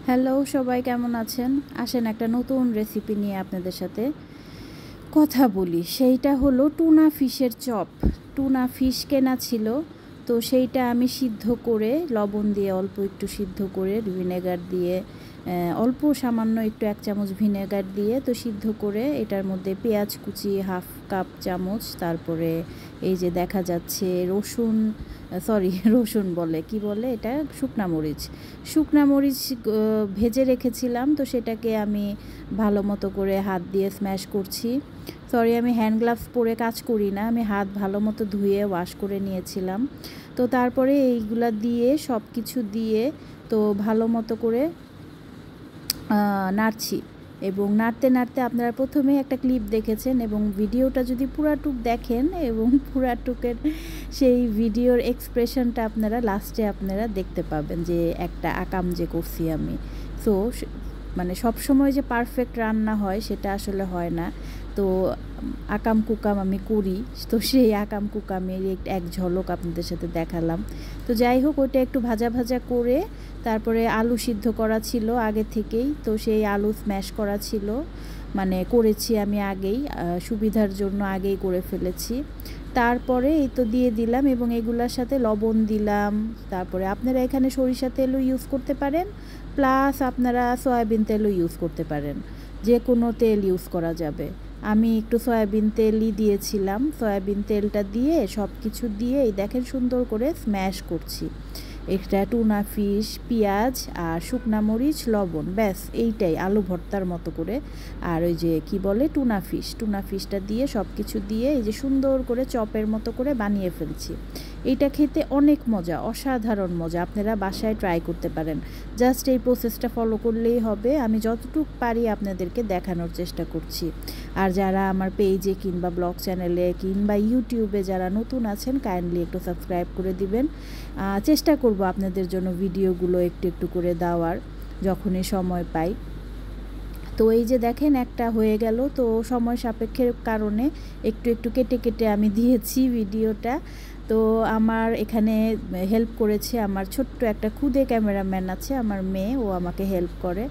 Hello সবাই, কেমন আছেন? আসেন একটা নতুন রেসিপি নিয়ে আপনাদের সাথে কথা বলি। সেইটা হলো টুনা ফিশের চপ। টুনা ফিশ কেনা ছিল, তো সেইটা আমি সিদ্ধ করে লবণ দিয়ে অল্প একটু সিদ্ধ করে ভিনেগার দিয়ে অল্প সামান্য একটু 1 চামচ ভিনেগার দিয়ে তো সিদ্ধ করে এটার মধ্যে পেঁয়াজ কুচি 1/2 কাপ চামচ, তারপরে এই যে দেখা যাচ্ছে রসুন বলে কি বলে এটা, শুকনা মরিচ ভেজে রেখেছিলাম। তো সেটাকে আমি ভালো মতো করে হাত দিয়ে স্ম্যাশ করছি। আমি হ্যান্ড গ্লাভস পরে কাজ করি না, আমি হাত ভালো মতো ধুয়ে ওয়াশ করে নিয়েছিলাম। তো তারপরে এইগুলা দিয়ে সব কিছু দিয়ে তো ভালো মতো করে নাড়ছি, এবং নাড়তে নাড়তে আপনারা প্রথমেই একটা ক্লিপ দেখেছেন, এবং ভিডিওটা যদি পুরাটুক দেখেন এবং পুরাটুকের সেই ভিডিওর এক্সপ্রেশনটা আপনারা লাস্টে আপনারা দেখতে পাবেন যে একটা আকাম যে করছি আমি। তো মানে সবসময় যে পারফেক্ট রান্না হয় সেটা আসলে হয় না, তো আকাম কুকাম আমি করি। তো সেই আকাম কুকামের এক ঝলক আপনাদের সাথে দেখালাম। তো যাই হোক, ওইটা একটু ভাজা ভাজা করে তারপরে আলু সিদ্ধ করা ছিল আগে থেকেই, তো সেই আলু স্ম্যাশ করা ছিল, মানে করেছি আমি আগেই, সুবিধার জন্য আগেই করে ফেলেছি। তারপরে এই তো দিয়ে দিলাম, এবং এগুলোর সাথে লবণ দিলাম। তারপরে আপনারা এখানে সরিষা তেলও ইউজ করতে পারেন, প্লাস আপনারা সয়াবিন তেলও ইউজ করতে পারেন, যে কোনো তেল ইউজ করা যাবে। আমি একটু সয়াবিন তেলই দিয়েছিলাম। সয়াবিন তেলটা দিয়ে সব কিছু দিয়ে এই দেখেন সুন্দর করে স্ম্যাশ করছি। একটা টুনা ফিশ, পেঁয়াজ আর শুকনা মরিচ, লবণ, ব্যাস এইটাই, আলু ভর্তার মতো করে। আর ওই যে কি বলে টুনা ফিশটা দিয়ে সব কিছু দিয়ে এই যে সুন্দর করে চপের মতো করে বানিয়ে ফেলছি। এইটা খেতে অনেক মজা, অসাধারণ মজা। আপনারা বাসায় ট্রাই করতে পারেন, জাস্ট এই প্রসেসটা ফলো করলেই হবে। আমি যতটুকু পারি আপনাদেরকে দেখানোর চেষ্টা করছি। আর যারা আমার পেজে কিংবা ব্লগ চ্যানেলে কিংবা ইউটিউবে যারা নতুন আছেন, কাইন্ডলি একটু সাবস্ক্রাইব করে দিবেন। চেষ্টা করব আপনাদের জন্য ভিডিওগুলো একটু একটু করে দেওয়ার যখনই সময় পাই। তো এই যে দেখেন একটা হয়ে গেল, তো সময় সাপেক্ষের কারণে একটু একটু কেটে কেটে আমি দিয়েছি ভিডিওটা। তো আমার এখানে হেল্প করেছে আমার ছোট্ট একটা খুদে ক্যামেরাম্যান আছে, আমার মেয়ে, ও আমাকে হেল্প করে।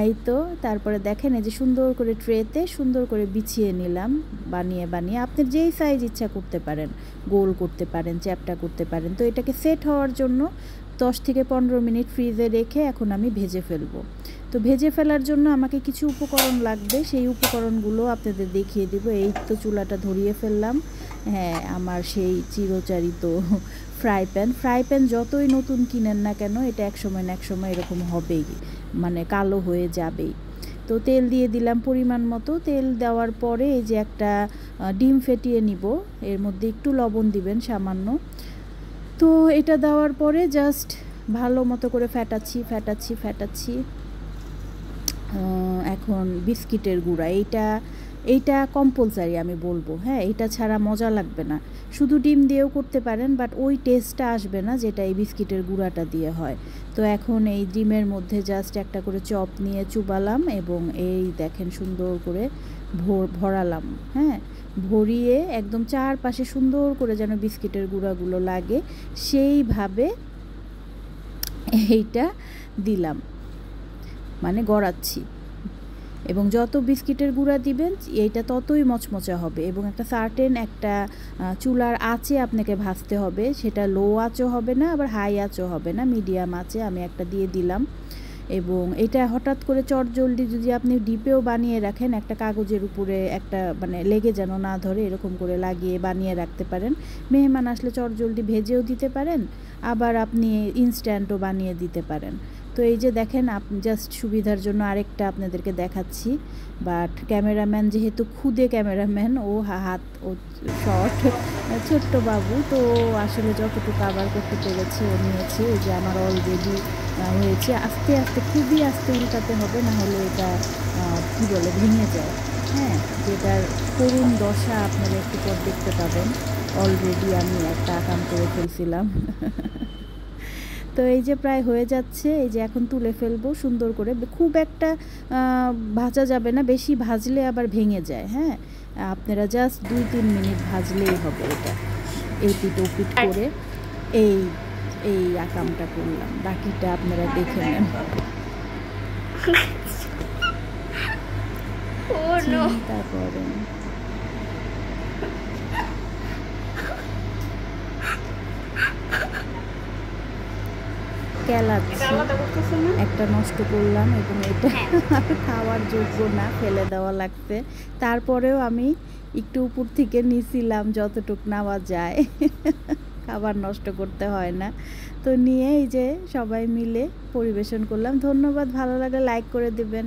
এই তো তারপরে দেখেন এই যে সুন্দর করে ট্রেতে সুন্দর করে বিছিয়ে নিলাম, বানিয়ে বানিয়ে আপনি যেই সাইজ ইচ্ছা করতে পারেন, গোল করতে পারেন, চ্যাপটা করতে পারেন। তো এটাকে সেট হওয়ার জন্য 10 থেকে 15 মিনিট ফ্রিজে রেখে এখন আমি ভেজে ফেলবো। তো ভেজে ফেলার জন্য আমাকে কিছু উপকরণ লাগবে, সেই উপকরণগুলো আপনাদের দেখিয়ে দিব। এই তো চুলাটা ধরিয়ে ফেললাম। হ্যাঁ, আমার সেই চিরচারিত ফ্রাই প্যান যতই নতুন কিনেন না কেন, এটা এক সময় না এক সময় এরকম হবেই, মানে কালো হয়ে যাবেই। তো তেল দিয়ে দিলাম পরিমাণ মতো। তেল দেওয়ার পরে এই যে একটা ডিম ফেটিয়ে নিব, এর মধ্যে একটু লবণ দিবেন সামান্য। তো এটা দেওয়ার পরে জাস্ট ভালো মতো করে ফ্যাটাচ্ছি। এখন বিস্কিটের গুঁড়া, এইটা কম্পালসারি আমি বলবো। হ্যাঁ, এটা ছাড়া মজা লাগবে না। শুধু ডিম দিয়েও করতে পারেন, বাট ওই টেস্টটা আসবে না যেটা এই বিস্কিটের গুঁড়াটা দিয়ে হয়। তো এখন এই ডিমের মধ্যে জাস্ট একটা করে চপ নিয়ে চুবালাম, এবং এই দেখেন সুন্দর করে ভরালাম। হ্যাঁ, ভরিয়ে একদম চারপাশে সুন্দর করে যেন বিস্কিটের গুঁড়াগুলো লাগে সেইভাবে এইটা দিলাম, মানে গড়াচ্ছি। এবং যত বিস্কিটের গুঁড়া দিবেন এইটা ততই মচমচা হবে, এবং একটা সার্টেন একটা চুলার আঁচে আপনাকে ভাজতে হবে। সেটা লো আঁচও হবে না, আবার হাই আঁচও হবে না, মিডিয়াম আঁচে আমি একটা দিয়ে দিলাম। এবং এটা হঠাৎ করে চটজলদি যদি আপনি ডিপেও বানিয়ে রাখেন, একটা কাগজের উপরে একটা মানে লেগে যেন না ধরে এরকম করে লাগিয়ে বানিয়ে রাখতে পারেন। মেহমান আসলে চটজলদি ভেজেও দিতে পারেন, আবার আপনি ইনস্ট্যান্টও বানিয়ে দিতে পারেন। তো এই যে দেখেন, আপনি জাস্ট সুবিধার জন্য আরেকটা আপনাদেরকে দেখাচ্ছি, বাট ক্যামেরাম্যান যেহেতু খুদে ক্যামেরাম্যান, ও হাত ও শর্ট, ছোট্ট বাবু, তো আসলে যতটুকু কাভার করতে পেরেছে ও নিয়েছে। এই যে আমার অলরেডি হয়েছে, আস্তে আস্তে, খুবই আস্তে উল্টাতে হবে, না হলে এটা কী বলে ভেঙে যায়। হ্যাঁ, যেটার করুণ দশা আপনারা একটু পর দেখতে পাবেন। অলরেডি আমি একটা আকাম করে ফেলছিলাম। তো এই যে প্রায় হয়ে যাচ্ছে, এই যে এখন তুলে ফেলবো সুন্দর করে। খুব একটা ভাজা যাবে না, বেশি ভাজলে আবার ভেঙে যায়। হ্যাঁ, আপনারা জাস্ট 2-3 মিনিট ভাজলেই হবে এটা। এপিট ওপিট করে এই এই আকামটা করলাম, বাকিটা আপনারা দেখে নেন। চিন্তা করেন, কেলাচ্ছি, একটা নষ্ট করলাম এবং এটা খাওয়ার যোগ্য না, ফেলে দেওয়া লাগছে। তারপরেও আমি একটু উপর থেকে নিছিলাম যতটুক নেওয়া যায়, খাবার নষ্ট করতে হয় না। তো নিয়ে এই যে সবাই মিলে পরিবেশন করলাম। ধন্যবাদ, ভালো লাগলে লাইক করে দেবেন।